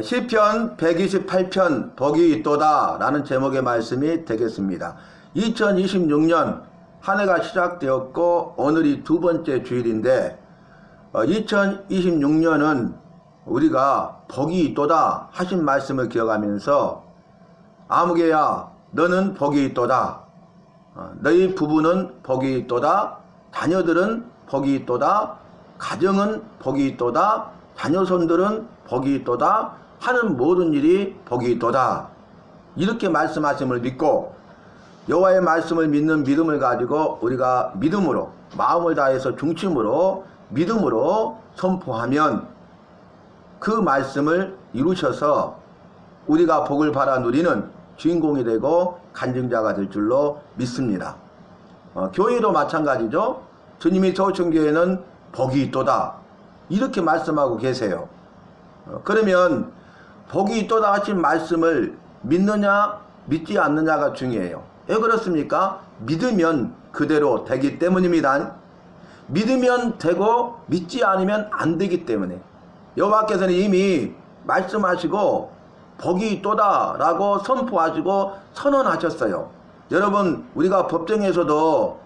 시편 128편 복이 있도다 라는 제목의 말씀이 되겠습니다. 2026년 한 해가 시작되었고 오늘이 두 번째 주일인데 2026년은 우리가 복이 있도다 하신 말씀을 기억하면서 아무개야 너는 복이 있도다, 너희 부부는 복이 있도다, 자녀들은 복이 있도다, 가정은 복이 있도다, 자녀손들은 복이 있도다, 하는 모든 일이 복이 있도다, 이렇게 말씀하심을 믿고 여호와의 말씀을 믿는 믿음을 가지고 우리가 믿음으로 마음을 다해서 중심으로 믿음으로 선포하면 그 말씀을 이루셔서 우리가 복을 받아 누리는 주인공이 되고 간증자가 될 줄로 믿습니다. 교회도 마찬가지죠. 주님이 세우신 교회는 복이 있도다 이렇게 말씀하고 계세요. 그러면 복이 있도다 하신 말씀을 믿느냐 믿지 않느냐가 중요해요. 왜 그렇습니까? 믿으면 그대로 되기 때문입니다. 믿으면 되고 믿지 않으면 안 되기 때문에 여호와께서는 이미 말씀하시고 복이 있도다 라고 선포하시고 선언하셨어요. 여러분, 우리가 법정에서도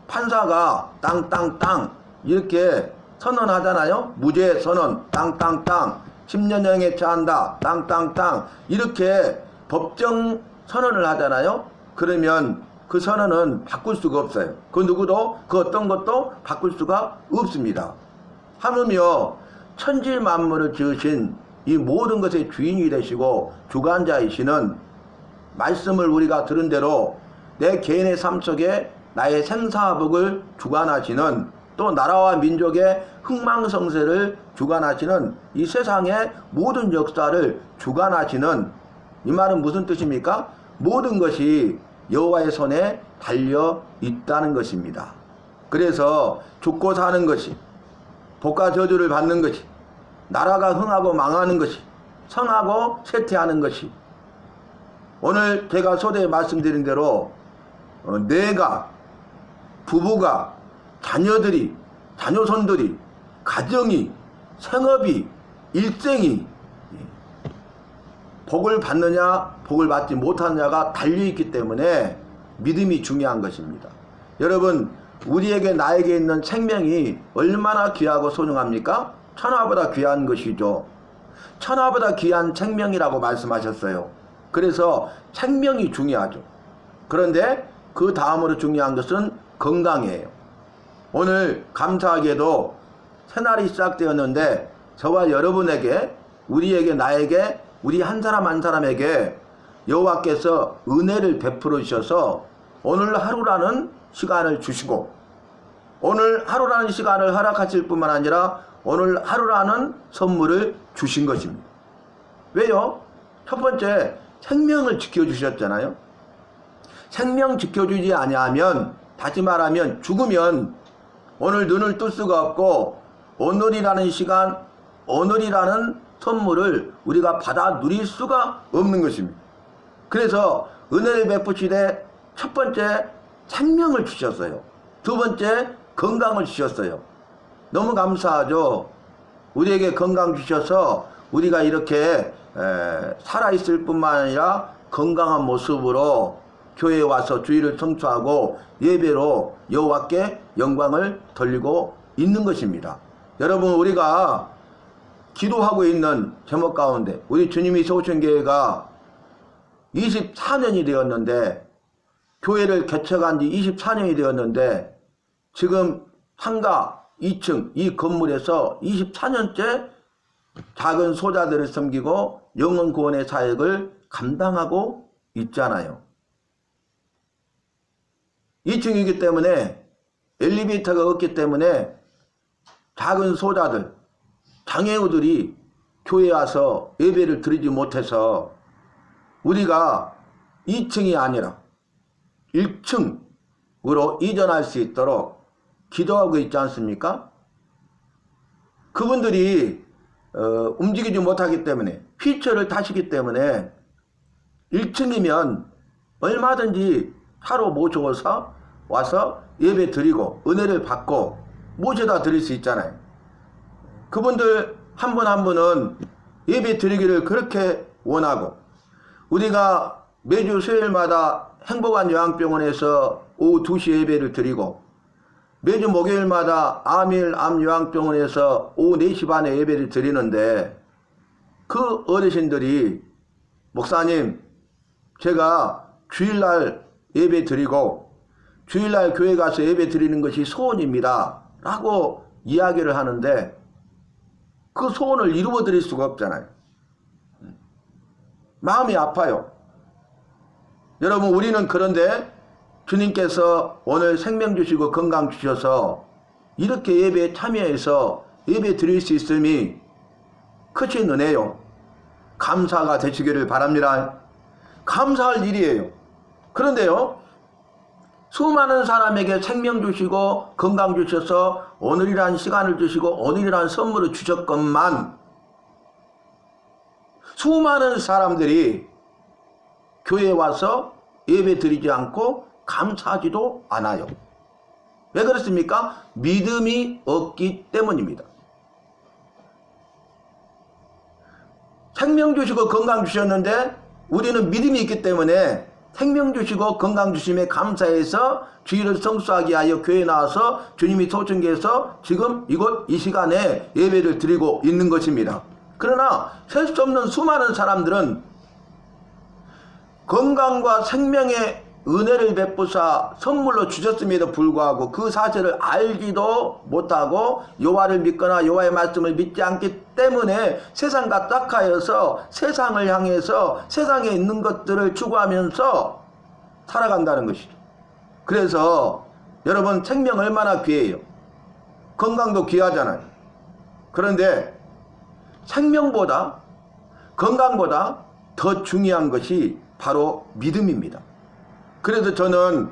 판사가 땅땅땅 이렇게 선언하잖아요. 무죄 선언 땅땅땅, 10년형에 처한다 땅땅땅, 이렇게 법정 선언을 하잖아요. 그러면 그 선언은 바꿀 수가 없어요. 그 누구도 그 어떤 것도 바꿀 수가 없습니다. 하물며 천지 만물을 지으신 이 모든 것의 주인이 되시고 주관자이시는 말씀을 우리가 들은 대로 내 개인의 삶 속에 나의 생사복을 주관하시는, 또 나라와 민족의 흥망성쇠를 주관하시는, 이 세상의 모든 역사를 주관하시는, 이 말은 무슨 뜻입니까? 모든 것이 여호와의 손에 달려 있다는 것입니다. 그래서 죽고 사는 것이, 복과 저주를 받는 것이, 나라가 흥하고 망하는 것이, 성하고 쇠퇴하는 것이, 오늘 제가 소대에 말씀드린 대로 내가, 부부가, 자녀들이, 자녀손들이, 가정이, 생업이, 일생이 복을 받느냐 복을 받지 못하느냐가 달려있기 때문에 믿음이 중요한 것입니다. 여러분, 우리에게 나에게 있는 생명이 얼마나 귀하고 소중합니까? 천하보다 귀한 것이죠. 천하보다 귀한 생명이라고 말씀하셨어요. 그래서 생명이 중요하죠. 그런데 그 다음으로 중요한 것은 건강이에요. 오늘 감사하게도 새날이 시작되었는데 저와 여러분에게, 우리에게, 나에게, 우리 한 사람 한 사람에게 여호와께서 은혜를 베풀어 주셔서 오늘 하루라는 시간을 주시고, 오늘 하루라는 시간을 허락하실 뿐만 아니라 오늘 하루라는 선물을 주신 것입니다. 왜요? 첫 번째, 생명을 지켜주셨잖아요. 생명 지켜주지 아니하면, 다시 말하면 죽으면 오늘 눈을 뜰 수가 없고 오늘이라는 시간, 오늘이라는 선물을 우리가 받아 누릴 수가 없는 것입니다. 그래서 은혜를 베푸시되 첫 번째 생명을 주셨어요. 두 번째 건강을 주셨어요. 너무 감사하죠. 우리에게 건강 주셔서 우리가 이렇게 살아있을 뿐만 아니라 건강한 모습으로 교회에 와서 주일을 청취하고 예배로 여호와께 영광을 돌리고 있는 것입니다. 여러분, 우리가 기도하고 있는 제목 가운데 우리 주님이 세우신 교회가 24년이 되었는데, 교회를 개척한 지 24년이 되었는데 지금 상가 2층 이 건물에서 24년째 작은 소자들을 섬기고 영혼 구원의 사역을 감당하고 있잖아요. 2층이기 때문에 엘리베이터가 없기 때문에 작은 소자들, 장애우들이 교회에 와서 예배를 드리지 못해서 우리가 2층이 아니라 1층으로 이전할 수 있도록 기도하고 있지 않습니까? 그분들이 움직이지 못하기 때문에, 휠체어를 타시기 때문에 1층이면 얼마든지 차로 모셔서 와서 예배 드리고 은혜를 받고 모셔다 드릴 수 있잖아요. 그분들 한 분 한 분은 예배 드리기를 그렇게 원하고, 우리가 매주 수요일마다 행복한 요양병원에서 오후 2시 예배를 드리고, 매주 목요일마다 아밀 암요양병원에서 오후 4시 반에 예배를 드리는데, 그 어르신들이 목사님, 제가 주일날 예배 드리고 주일날 교회 가서 예배 드리는 것이 소원입니다 라고 이야기를 하는데, 그 소원을 이루어 드릴 수가 없잖아요. 마음이 아파요. 여러분, 우리는 그런데 주님께서 오늘 생명 주시고 건강 주셔서 이렇게 예배에 참여해서 예배 드릴 수 있음이 크신 은혜요. 감사가 되시기를 바랍니다. 감사할 일이에요. 그런데요, 수많은 사람에게 생명 주시고 건강 주셔서 오늘이란 시간을 주시고 오늘이란 선물을 주셨건만, 수많은 사람들이 교회에 와서 예배 드리지 않고 감사하지도 않아요. 왜 그렇습니까? 믿음이 없기 때문입니다. 생명 주시고 건강 주셨는데 우리는 믿음이 있기 때문에 생명 주시고 건강 주심에 감사해서 주일을 성수하기 위하여 교회에 나와서 주님이 초청해서 지금 이곳 이 시간에 예배를 드리고 있는 것입니다. 그러나 셀 수 없는 수많은 사람들은 건강과 생명의 은혜를 베푸사 선물로 주셨음에도 불구하고 그 사실을 알지도 못하고 여호와를 믿거나 여호와의 말씀을 믿지 않기 때문에 세상과 딱하여서 세상을 향해서 세상에 있는 것들을 추구하면서 살아간다는 것이죠. 그래서 여러분, 생명 얼마나 귀해요. 건강도 귀하잖아요. 그런데 생명보다 건강보다 더 중요한 것이 바로 믿음입니다. 그래서 저는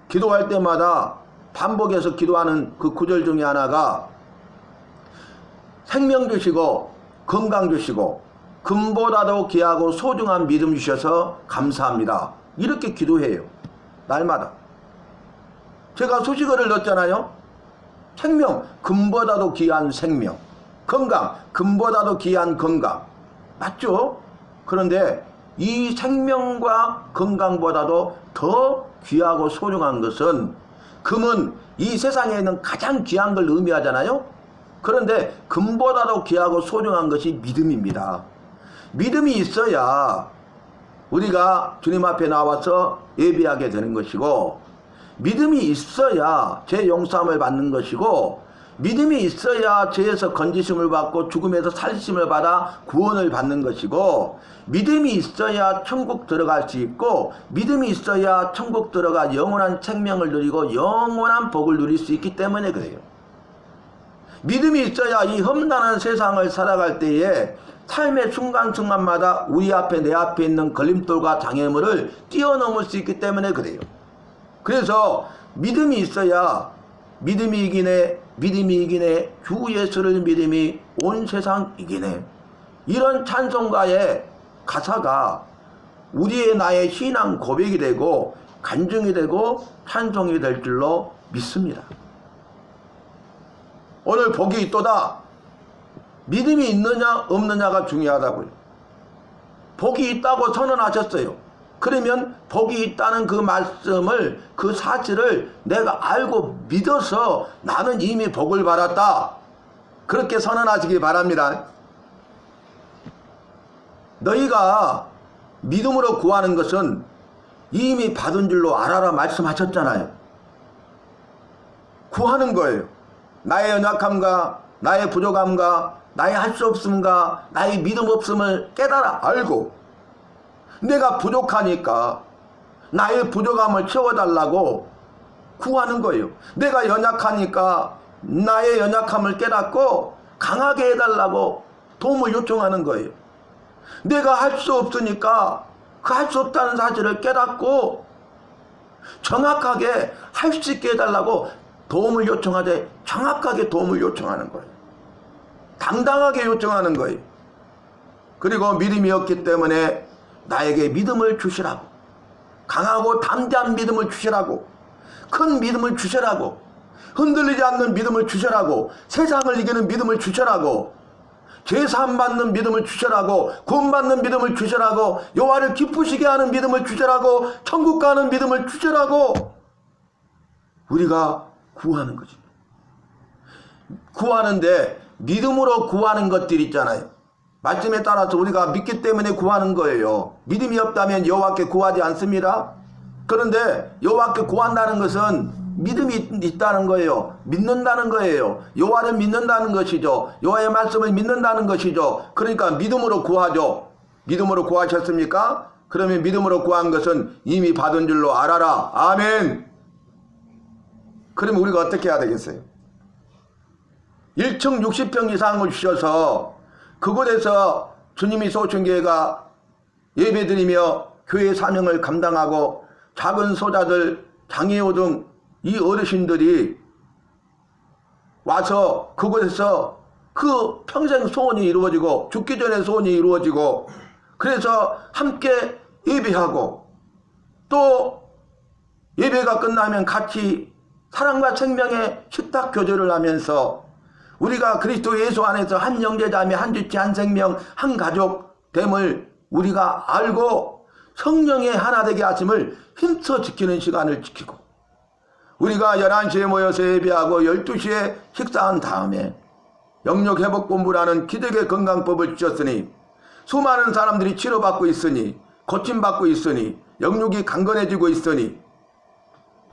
기도할 때마다 반복해서 기도하는 그 구절 중에 하나가, 생명 주시고 건강 주시고 금보다도 귀하고 소중한 믿음 주셔서 감사합니다. 이렇게 기도해요. 날마다. 제가 수식어를 넣었잖아요. 생명, 금보다도 귀한 생명. 건강, 금보다도 귀한 건강. 맞죠? 그런데 이 생명과 건강보다도 더 귀하고 소중한 것은, 금은 이 세상에 있는 가장 귀한 걸 의미하잖아요. 그런데 금보다도 귀하고 소중한 것이 믿음입니다. 믿음이 있어야 우리가 주님 앞에 나와서 예배하게 되는 것이고, 믿음이 있어야 죄 용서함을 받는 것이고, 믿음이 있어야 죄에서 건지심을 받고 죽음에서 살리심을 받아 구원을 받는 것이고, 믿음이 있어야 천국 들어갈 수 있고, 믿음이 있어야 천국 들어가 영원한 생명을 누리고 영원한 복을 누릴 수 있기 때문에 그래요. 믿음이 있어야 이 험난한 세상을 살아갈 때에 삶의 순간순간마다 우리 앞에 내 앞에 있는 걸림돌과 장애물을 뛰어넘을 수 있기 때문에 그래요. 그래서 믿음이 있어야 믿음이 이기네, 믿음이 이기네, 주 예수를 믿음이 온 세상 이기네, 이런 찬송가의 가사가 우리의 나의 신앙 고백이 되고 간증이 되고 찬송이 될 줄로 믿습니다. 오늘 복이 있도다. 믿음이 있느냐 없느냐가 중요하다고요. 복이 있다고 선언하셨어요. 그러면 복이 있다는 그 말씀을, 그 사실을 내가 알고 믿어서 나는 이미 복을 받았다, 그렇게 선언하시기 바랍니다. 너희가 믿음으로 구하는 것은 이미 받은 줄로 알아라 말씀하셨잖아요. 구하는 거예요. 나의 연약함과 나의 부족함과 나의 할 수 없음과 나의 믿음 없음을 깨달아 알고, 내가 부족하니까 나의 부족함을 채워달라고 구하는 거예요. 내가 연약하니까 나의 연약함을 깨닫고 강하게 해달라고 도움을 요청하는 거예요. 내가 할 수 없으니까 그 할 수 없다는 사실을 깨닫고 정확하게 할 수 있게 해달라고 도움을 요청하되 정확하게 도움을 요청하는 거예요. 당당하게 요청하는 거예요. 그리고 믿음이 없기 때문에 나에게 믿음을 주시라고, 강하고 담대한 믿음을 주시라고, 큰 믿음을 주시라고, 흔들리지 않는 믿음을 주시라고, 세상을 이기는 믿음을 주시라고, 제사함 받는 믿음을 주시라고, 구원받는 믿음을 주시라고, 여호와를 기쁘시게 하는 믿음을 주시라고, 천국 가는 믿음을 주시라고 우리가 구하는 거지. 구하는데 믿음으로 구하는 것들 있잖아요. 말씀에 따라서 우리가 믿기 때문에 구하는 거예요. 믿음이 없다면 여호와께 구하지 않습니다. 그런데 여호와께 구한다는 것은 믿음이 있다는 거예요. 믿는다는 거예요. 여호와를 믿는다는 것이죠. 여호와의 말씀을 믿는다는 것이죠. 그러니까 믿음으로 구하죠. 믿음으로 구하셨습니까? 그러면 믿음으로 구한 것은 이미 받은 줄로 알아라. 아멘. 그러면 우리가 어떻게 해야 되겠어요? 1층 60평 이상을 주셔서 그곳에서 주님이 쏘신 교회가 예배드리며 교회 사명을 감당하고 작은 소자들, 장애우 등 이 어르신들이 와서 그곳에서 그 평생 소원이 이루어지고 죽기 전에 소원이 이루어지고 그래서 함께 예배하고 또 예배가 끝나면 같이 사랑과 생명의 식탁 교제를 하면서 우리가 그리스도 예수 안에서 한 형제자매, 한 지체, 한 생명, 한 가족 됨을 우리가 알고 성령의 하나 되게 하심을 힘써 지키는 시간을 지키고 우리가 11시에 모여서 예배하고 12시에 식사한 다음에 영육회복본부라는 기적의 건강법을 주셨으니 수많은 사람들이 치료받고 있으니 고침받고 있으니 영육이 강건해지고 있으니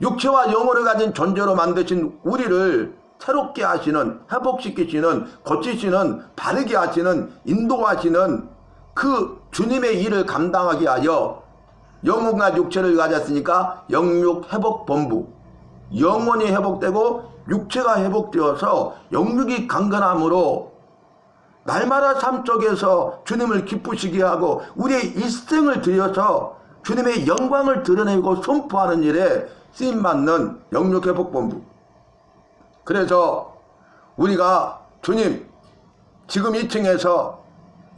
육체와 영혼을 가진 존재로 만드신 우리를 새롭게 하시는, 회복시키시는, 고치시는, 바르게 하시는, 인도하시는 그 주님의 일을 감당하게 하여 영혼과 육체를 가졌으니까 영육회복본부, 영혼이 회복되고 육체가 회복되어서 영육이 강건함으로 날마다 삶 속에서 주님을 기쁘시게 하고 우리의 일생을 들여서 주님의 영광을 드러내고 선포하는 일에 쓰임받는 영육회복본부. 그래서 우리가 주님 지금 2층에서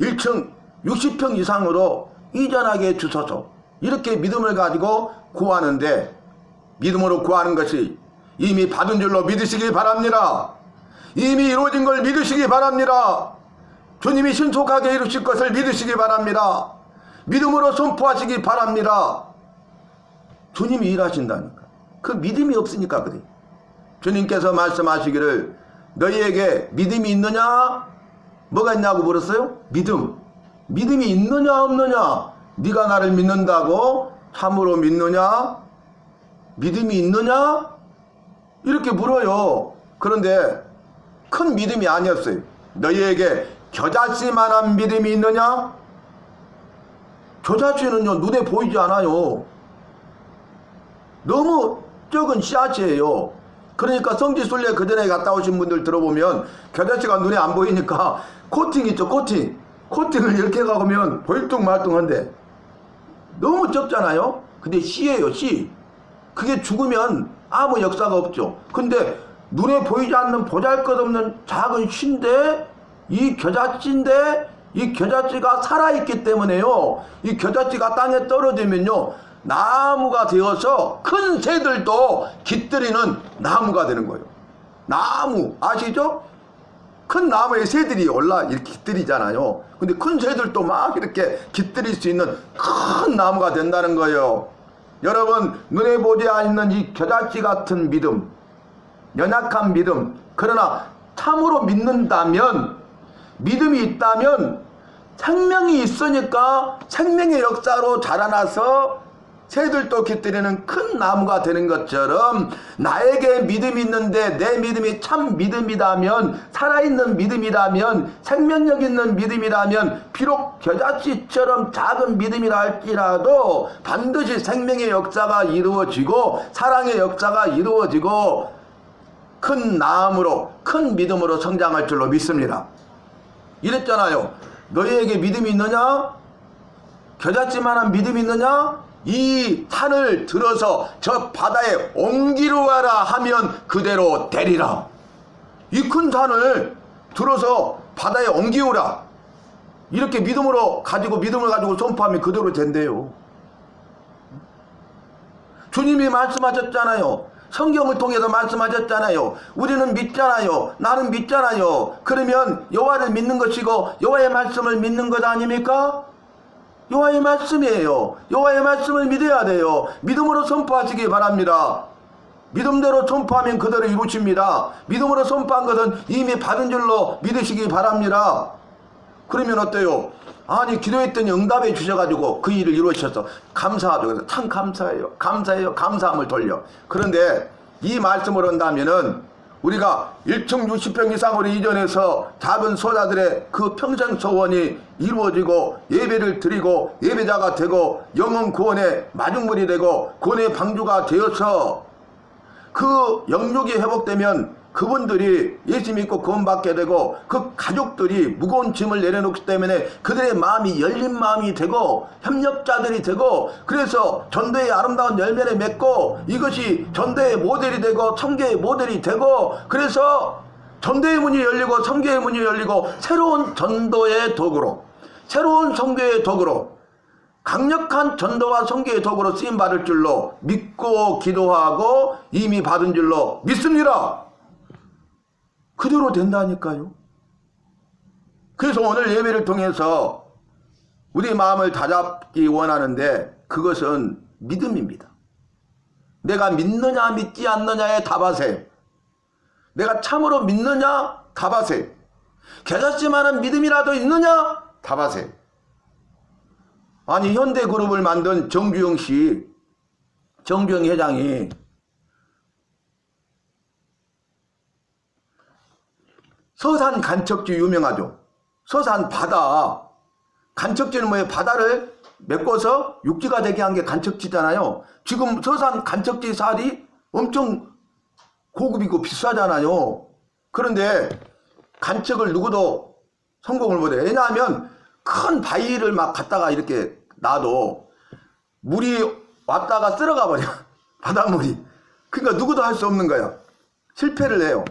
1층 60평 이상으로 이전하게 주소서 이렇게 믿음을 가지고 구하는데 믿음으로 구하는 것이 이미 받은 줄로 믿으시기 바랍니다. 이미 이루어진 걸 믿으시기 바랍니다. 주님이 신속하게 이루실 것을 믿으시기 바랍니다. 믿음으로 선포하시기 바랍니다. 주님이 일하신다니까. 그 믿음이 없으니까 그래. 주님께서 말씀하시기를 너희에게 믿음이 있느냐? 뭐가 있냐고 물었어요? 믿음. 믿음이 있느냐 없느냐? 네가 나를 믿는다고 참으로 믿느냐? 믿음이 있느냐? 이렇게 물어요. 그런데 큰 믿음이 아니었어요. 너희에게 겨자씨만한 믿음이 있느냐? 겨자씨는요 눈에 보이지 않아요. 너무 적은 씨앗이에요. 그러니까 성지순례 그전에 갔다 오신 분들 들어보면 겨자씨가 눈에 안 보이니까 코팅 있죠, 코팅. 코팅을 이렇게 가보면 벌뚱말뚱한데 너무 적잖아요. 근데 씨예요, 씨. 그게 죽으면 아무 역사가 없죠. 근데 눈에 보이지 않는 보잘것없는 작은 씨인데 이 겨자씨인데 이 겨자씨가 살아있기 때문에요. 이 겨자씨가 땅에 떨어지면요 나무가 되어서 큰 새들도 깃들이는 나무가 되는 거예요. 나무 아시죠? 큰 나무에 새들이 올라 이렇게 깃들이잖아요. 근데 큰 새들도 막 이렇게 깃들일 수 있는 큰 나무가 된다는 거예요. 여러분 눈에 보지 않는 이 겨자씨 같은 믿음, 연약한 믿음, 그러나 참으로 믿는다면, 믿음이 있다면 생명이 있으니까 생명의 역사로 자라나서 새들도 깃들이는 큰 나무가 되는 것처럼 나에게 믿음이 있는데 내 믿음이 참 믿음이라면, 살아있는 믿음이라면, 생명력 있는 믿음이라면 비록 겨자씨처럼 작은 믿음이라 할지라도 반드시 생명의 역사가 이루어지고 사랑의 역사가 이루어지고 큰 나무로, 큰 믿음으로 성장할 줄로 믿습니다. 이랬잖아요. 너희에게 믿음이 있느냐? 겨자씨만한 믿음이 있느냐? 이 산을 들어서 저 바다에 옮기러 가라 하면 그대로 되리라. 이 큰 산을 들어서 바다에 옮기오라. 이렇게 믿음을 가지고 선포하면 그대로 된대요. 주님이 말씀하셨잖아요. 성경을 통해서 말씀하셨잖아요. 우리는 믿잖아요. 나는 믿잖아요. 그러면 여호와를 믿는 것이고 여호와의 말씀을 믿는 것 아닙니까? 여호와의 말씀이에요. 여호와의 말씀을 믿어야 돼요. 믿음으로 선포하시기 바랍니다. 믿음대로 선포하면 그대로 이루십니다. 믿음으로 선포한 것은 이미 받은 줄로 믿으시기 바랍니다. 그러면 어때요? 아니 기도했더니 응답해 주셔가지고 그 일을 이루셔서 감사하죠. 그래서 참 감사해요. 감사해요. 감사함을 돌려. 그런데 이 말씀을 한다면은 우리가 1층 60평 이상으로 이전해서 작은 소자들의 그 평생 소원이 이루어지고 예배를 드리고 예배자가 되고 영혼 구원의 마중물이 되고 구원의 방주가 되어서 그 영육이 회복되면 그분들이 예수 믿고 구원받게 되고 그 가족들이 무거운 짐을 내려놓기 때문에 그들의 마음이 열린 마음이 되고 협력자들이 되고 그래서 전도의 아름다운 열매를 맺고 이것이 전도의 모델이 되고 선교의 모델이 되고 그래서 전도의 문이 열리고 선교의 문이 열리고 새로운 전도의 도구로 새로운 선교의 도구로 강력한 전도와 선교의 도구로 쓰임받을 줄로 믿고 기도하고 이미 받은 줄로 믿습니다. 그대로 된다니까요. 그래서 오늘 예배를 통해서 우리 마음을 다잡기 원하는데 그것은 믿음입니다. 내가 믿느냐 믿지 않느냐에 답하세요. 내가 참으로 믿느냐 답하세요. 개자씨만한 믿음이라도 있느냐 답하세요. 아니 현대그룹을 만든 정주영 씨, 정주영 회장이 서산 간척지 유명하죠. 서산 바다. 간척지는 뭐예요? 바다를 메꿔서 육지가 되게 한 게 간척지잖아요. 지금 서산 간척지 살이 엄청 고급이고 비싸잖아요. 그런데 간척을 누구도 성공을 못해요. 왜냐하면 큰 바위를 막 갖다가 이렇게 놔도 물이 왔다가 쓸어가 버려. 바닷물이. 그러니까 누구도 할 수 없는 거야. 실패를 해요.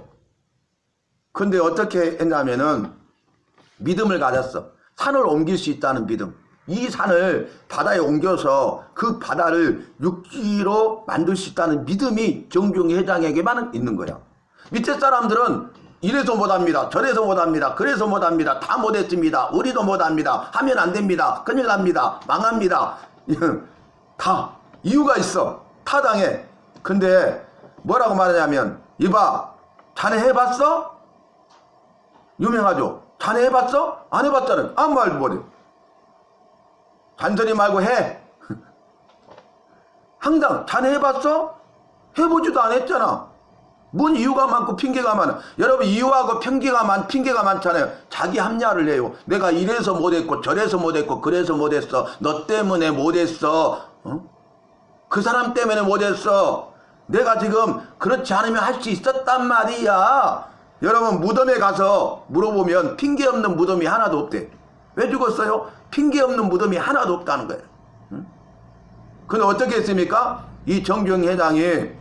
근데 어떻게 했냐면은 믿음을 가졌어. 산을 옮길 수 있다는 믿음. 이 산을 바다에 옮겨서 그 바다를 육지로 만들 수 있다는 믿음이 정주영 회장에게만 있는 거야. 밑에 사람들은 이래서 못합니다. 저래서 못합니다. 그래서 못합니다. 다 못했습니다. 우리도 못합니다. 하면 안 됩니다. 큰일 납니다. 망합니다. 다 이유가 있어. 타당해. 근데 뭐라고 말하냐면 이봐 자네 해봤어? 유명하죠. 자네 해봤어? 안 해봤다는 아무 말도 못해. 잔소리 말고 해. 항상 자네 해봤어? 해보지도 않았잖아. 뭔 이유가 많고 핑계가 많아. 여러분 이유하고 핑계가 많잖아요. 자기 합리화를 해요. 내가 이래서 못했고 저래서 못했고 그래서 못했어. 너 때문에 못했어. 그 사람 때문에 못했어. 내가 지금 그렇지 않으면 할 수 있었단 말이야. 여러분 무덤에 가서 물어보면 핑계 없는 무덤이 하나도 없대. 왜 죽었어요? 핑계 없는 무덤이 하나도 없다는 거예요. 근데 어떻게 했습니까? 이 정주영 회장이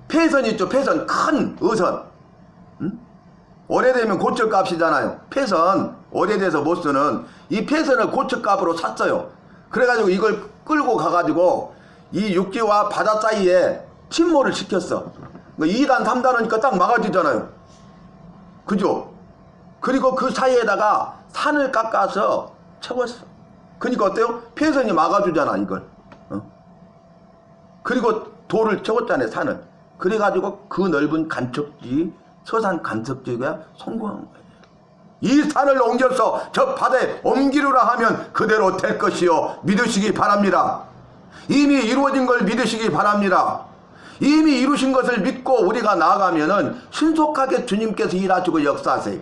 폐선 있죠. 폐선. 큰 의선. 오래되면 고철값이잖아요. 폐선. 오래돼서 못 쓰는 이 폐선을 고철값으로 샀어요. 그래가지고 이걸 끌고 가가지고 이 육지와 바다 사이에 침몰을 시켰어. 2단 3단이니까 딱 막아지잖아요. 그죠? 그리고 그 사이에다가 산을 깎아서 채웠어. 그러니까 어때요? 폐선이 막아주잖아 이걸. 그리고 돌을 채웠잖아요. 산을. 그래가지고 그 넓은 간척지 서산 간척지가 성공한 거예요. 이 산을 옮겨서 저 바다에 옮기려라 하면 그대로 될 것이요 믿으시기 바랍니다. 이미 이루어진 걸 믿으시기 바랍니다. 이미 이루신 것을 믿고 우리가 나아가면은 신속하게 주님께서 일하시고 역사하세요.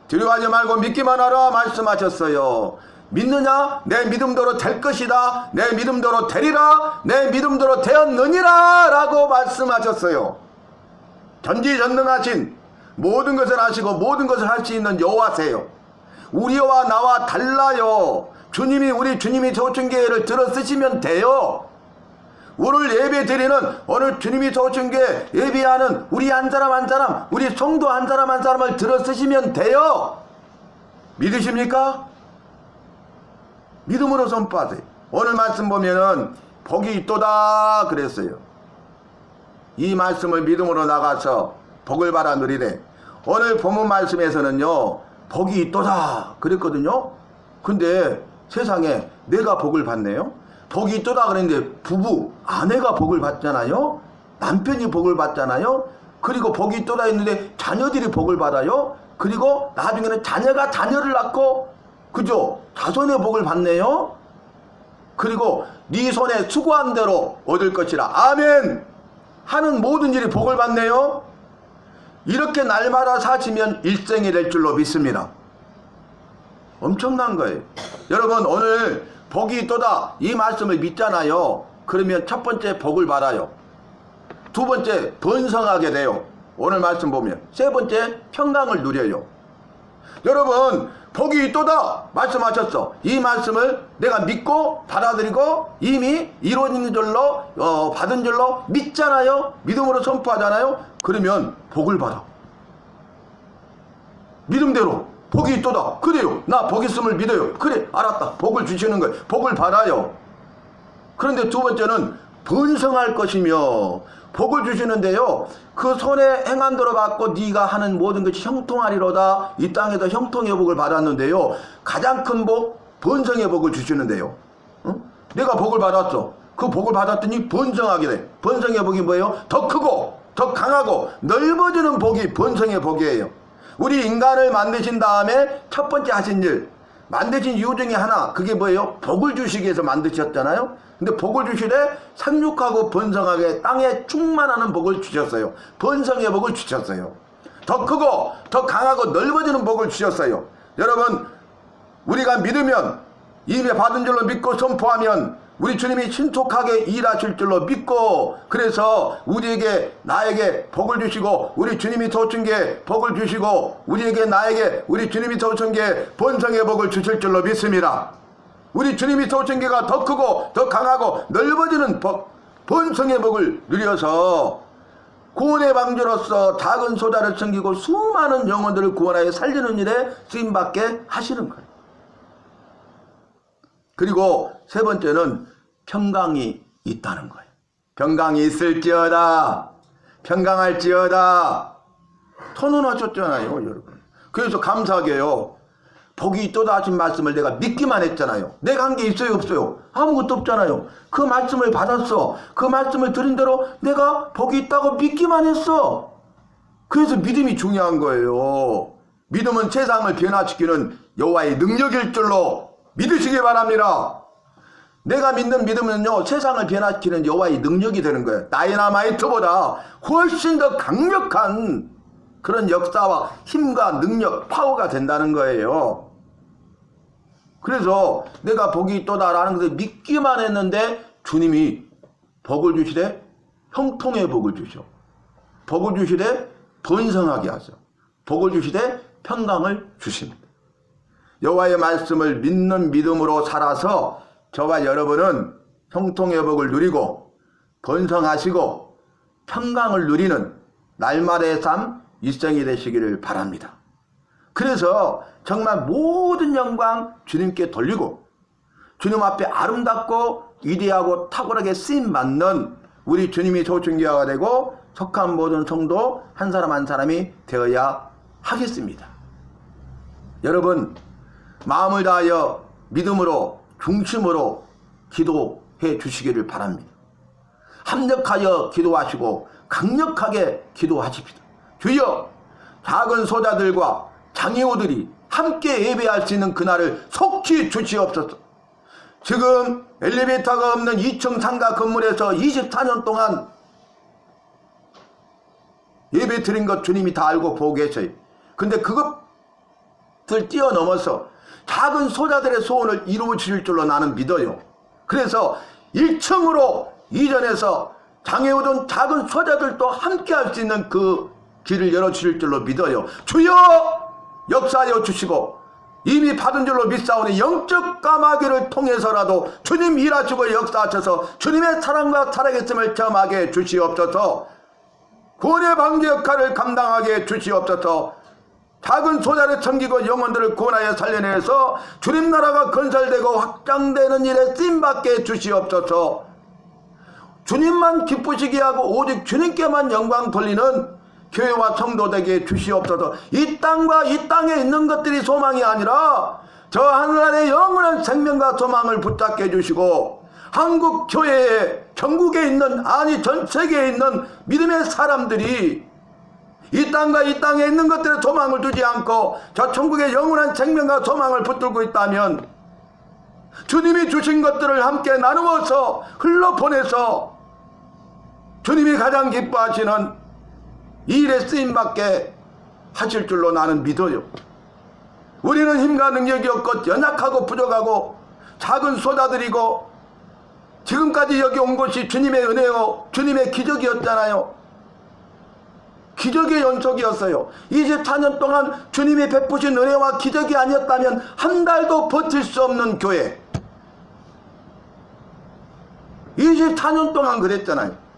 두려워하지 말고 믿기만 하라 말씀하셨어요. 믿느냐? 내 믿음대로 될 것이다. 내 믿음대로 되리라. 내 믿음대로 되었느니라 라고 말씀하셨어요. 전지전능하신 모든 것을 하시고 모든 것을 할 수 있는 여호와세요. 우리와 나와 달라요. 우리 주님이 저충교회를 들어 쓰시면 돼요. 오늘 예배 드리는 오늘 주님이 저충교회 예배하는 우리 한 사람 한 사람, 우리 성도 한 사람 한 사람을 들어 쓰시면 돼요. 믿으십니까? 믿음으로 선포하세요. 오늘 말씀 보면은 복이 있도다 그랬어요. 이 말씀을 믿음으로 나가서 복을 받아 누리래. 오늘 본문 말씀에서는요, 복이 있도다 그랬거든요. 근데 세상에 내가 복을 받네요. 복이 있도다 그랬는데 부부, 아내가 복을 받잖아요. 남편이 복을 받잖아요. 그리고 복이 있도다 했는데 자녀들이 복을 받아요. 그리고 나중에는 자녀가 자녀를 낳고, 그죠? 자손의 복을 받네요. 그리고 네 손에 수고한 대로 얻을 것이라, 아멘, 하는 모든 일이 복을 받네요. 이렇게 날마다 사시면 일생이 될 줄로 믿습니다. 엄청난 거예요. 여러분, 오늘 복이 있도다 이 말씀을 믿잖아요. 그러면 첫 번째 복을 받아요. 두 번째 번성하게 돼요. 오늘 말씀 보면 세 번째 평강을 누려요. 여러분, 복이 있도다 말씀하셨어. 이 말씀을 내가 믿고 받아들이고 이미 이루어진 줄로 받은 줄로 믿잖아요. 믿음으로 선포하잖아요. 그러면 복을 받아. 믿음대로 복이 있도다. 그래요. 나 복 있음을 믿어요. 그래, 알았다. 복을 주시는 거예요. 복을 받아요. 그런데 두 번째는 번성할 것이며, 복을 주시는데요, 그 손에 행한 대로 받고 네가 하는 모든 것이 형통하리로다. 이 땅에서 형통의 복을 받았는데요, 가장 큰 복, 번성의 복을 주시는데요. 응? 내가 복을 받았어. 그 복을 받았더니 번성하게 돼. 번성의 복이 뭐예요? 더 크고 더 강하고 넓어지는 복이 번성의 복이에요. 우리 인간을 만드신 다음에 첫 번째 하신 일, 만드신 이유 중에 하나, 그게 뭐예요? 복을 주시기 위해서 만드셨잖아요. 근데 복을 주시되 상륙하고 번성하게 땅에 충만하는 복을 주셨어요. 번성의 복을 주셨어요. 더 크고 더 강하고 넓어지는 복을 주셨어요. 여러분, 우리가 믿으면, 이미 받은 줄로 믿고 선포하면 우리 주님이 신속하게 일하실 줄로 믿고, 그래서 우리에게, 나에게 복을 주시고, 우리 주님이 도와준 게 복을 주시고, 우리에게, 나에게 우리 주님이 도와준 게 번성의 복을 주실 줄로 믿습니다. 우리 주님이 도와준 게가 더 크고 더 강하고 넓어지는 복, 번성의 복을 누려서 구원의 방주로서 작은 소자를 섬기고 수많은 영혼들을 구원하여 살리는 일에 쓰임받게 하시는 거예요. 그리고 세 번째는 평강이 있다는 거예요. 평강이 있을지어다, 평강할지어다 선언하셨잖아요, 여러분. 그래서 감사하게요, 복이 있도다 하신 말씀을 내가 믿기만 했잖아요. 내가 한 게 있어요, 없어요? 아무것도 없잖아요. 그 말씀을 받았어. 그 말씀을 들은 대로 내가 복이 있다고 믿기만 했어. 그래서 믿음이 중요한 거예요. 믿음은 세상을 변화시키는 여호와의 능력일 줄로 믿으시기 바랍니다. 내가 믿는 믿음은요, 세상을 변화시키는 여호와의 능력이 되는 거예요. 다이너마이트보다 훨씬 더 강력한 그런 역사와 힘과 능력, 파워가 된다는 거예요. 그래서 내가 복이 있도다라는 것을 믿기만 했는데 주님이 복을 주시되 형통의 복을 주셔. 복을 주시되 번성하게 하셔. 복을 주시되 평강을 주십니다. 여호와의 말씀을 믿는 믿음으로 살아서 저와 여러분은 형통의 복을 누리고 번성하시고 평강을 누리는 날마다의 삶 일생이 되시기를 바랍니다. 그래서 정말 모든 영광 주님께 돌리고 주님 앞에 아름답고 위대하고 탁월하게 쓰임받는 우리 주님이 소중기가 되고 속한 모든 성도 한 사람 한 사람이 되어야 하겠습니다. 여러분, 마음을 다하여 믿음으로 중심으로 기도해 주시기를 바랍니다. 합력하여 기도하시고 강력하게 기도하십시다. 주여, 작은 소자들과 장애우들이 함께 예배할 수 있는 그날을 속히 주시옵소서. 지금 엘리베이터가 없는 2층 상가 건물에서 24년 동안 예배 드린 것 주님이 다 알고 보고 계셔요. 근데 그것을 뛰어넘어서 작은 소자들의 소원을 이루어 주실 줄로 나는 믿어요. 그래서 1층으로 이전해서 장애우든 작은 소자들도 함께 할 수 있는 그 길을 열어주실 줄로 믿어요. 주여, 역사하여 주시고 이미 받은 줄로 믿사오니 영적 까마귀를 통해서라도 주님 일하시고 역사하셔서 주님의 사랑과 살아계심을 체험하게 주시옵소서. 구원의 방주 역할을 감당하게 주시옵소서. 작은 소자를 섬기고 영혼들을 구원하여 살려내서 주님 나라가 건설되고 확장되는 일에 쓰임받게 주시옵소서. 주님만 기쁘시게 하고 오직 주님께만 영광 돌리는 교회와 성도 되게 주시옵소서. 이 땅과 이 땅에 있는 것들이 소망이 아니라 저 하늘의 영원한 생명과 소망을 붙잡게 해주시고, 한국 교회에, 전국에 있는, 아니 전 세계에 있는 믿음의 사람들이 이 땅과 이 땅에 있는 것들에 소망을 두지 않고 저 천국의 영원한 생명과 소망을 붙들고 있다면, 주님이 주신 것들을 함께 나누어서 흘러보내서 주님이 가장 기뻐하시는 이 일에 쓰임받게 하실 줄로 나는 믿어요. 우리는 힘과 능력이 없고 연약하고 부족하고 작은 소자들이고, 지금까지 여기 온 것이 주님의 은혜요 주님의 기적이었잖아요. 기적의 연속이었어요. 24년 동안 주님이 베푸신 은혜와 기적이 아니었다면 한 달도 버틸 수 없는 교회. 24년 동안 그랬잖아요.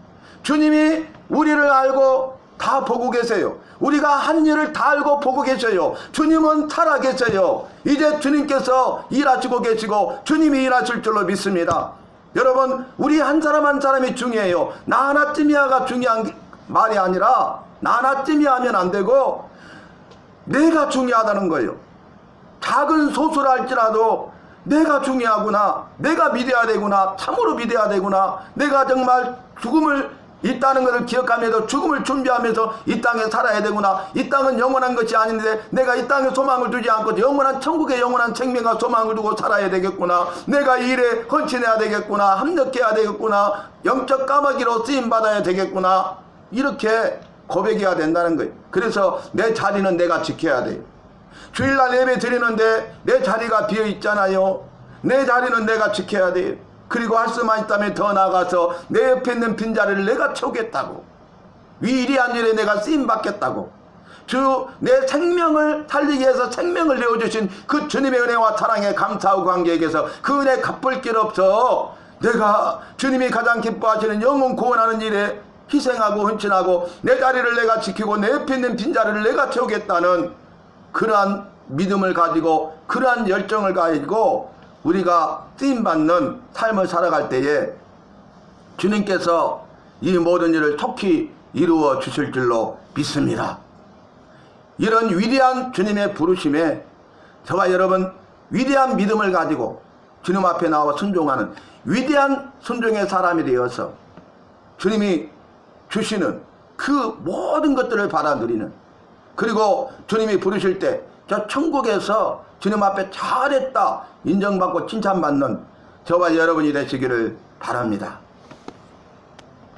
주님이 우리를 알고 다 보고 계세요. 우리가 한 일을 다 알고 보고 계셔요. 주님은 살아계세요. 이제 주님께서 일하시고 계시고 주님이 일하실 줄로 믿습니다. 여러분, 우리 한 사람 한 사람이 중요해요. 나 하나쯤이야가 중요한 말이 아니라 나 하나쯤이야 하면 안 되고 내가 중요하다는 거예요. 작은 소수라 할지라도 내가 중요하구나, 내가 믿어야 되구나, 참으로 믿어야 되구나, 내가 정말 죽음을 있다는 것을 기억하면서 죽음을 준비하면서 이 땅에 살아야 되구나. 이 땅은 영원한 것이 아닌데 내가 이 땅에 소망을 두지 않고 영원한 천국의 영원한 생명과 소망을 두고 살아야 되겠구나. 내가 이 일에 헌신해야 되겠구나. 합력해야 되겠구나. 영적 까마귀로 쓰임받아야 되겠구나. 이렇게 고백해야 된다는 거예요. 그래서 내 자리는 내가 지켜야 돼요. 주일날 예배 드리는데 내 자리가 비어 있잖아요. 내 자리는 내가 지켜야 돼요. 그리고 할 수만 있다면 더 나아가서 내 옆에 있는 빈자리를 내가 채우겠다고, 위대한 일에 내가 쓰임받겠다고, 내 생명을 살리기 위해서 생명을 내어주신 그 주님의 은혜와 사랑에 감사하고 관계에게서 그 은혜 갚을 길 없어 내가 주님이 가장 기뻐하시는 영혼 구원하는 일에 희생하고 헌신하고 내 자리를 내가 지키고 내 옆에 있는 빈자리를 내가 채우겠다는 그러한 믿음을 가지고 그러한 열정을 가지고 우리가 쓰임받는 삶을 살아갈 때에 주님께서 이 모든 일을 속히 이루어 주실 줄로 믿습니다. 이런 위대한 주님의 부르심에 저와 여러분 위대한 믿음을 가지고 주님 앞에 나와 순종하는 위대한 순종의 사람이 되어서 주님이 주시는 그 모든 것들을 받아들이는, 그리고 주님이 부르실 때 저 천국에서 주님 앞에 잘했다 인정받고 칭찬받는 저와 여러분이 되시기를 바랍니다.